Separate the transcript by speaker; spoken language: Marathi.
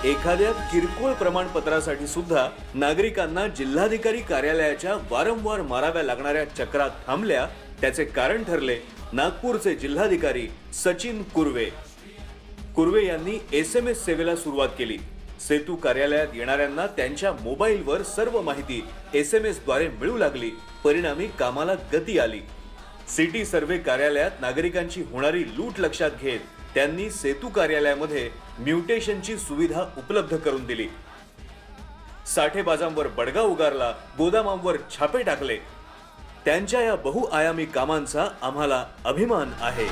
Speaker 1: एखाद्या किरकोळ प्रमाणपत्रासाठी सुद्धा नागरिकांना जिल्हाधिकारी कार्यालयाच्या वारंवार माराव्या लागणाऱ्या चक्रात थांबल्या। त्याचे कारण ठरले नागपूरचे जिल्हाधिकारी सचिन कुर्वे। कुर्वे यांनी SMS सेवेला सुरुवात केली। सेतू कार्यालयात येणाऱ्यांना त्यांच्या मोबाईलवर सर्व माहिती SMS द्वारे मिळू लागली। परिणामी कामाला गती आली। सिटी सर्वे कार्यालयात नागरिकांची होणारी लूट लक्षात घेत त्यांनी सेतू कार्यालयामध्ये म्युटेशनची सुविधा उपलब्ध करून दिली। साठेबाजांवर बडगा उगारला, गोदामांवर छापे टाकले। त्यांच्या या बहुआयामी कामांचा आम्हाला अभिमान आहे।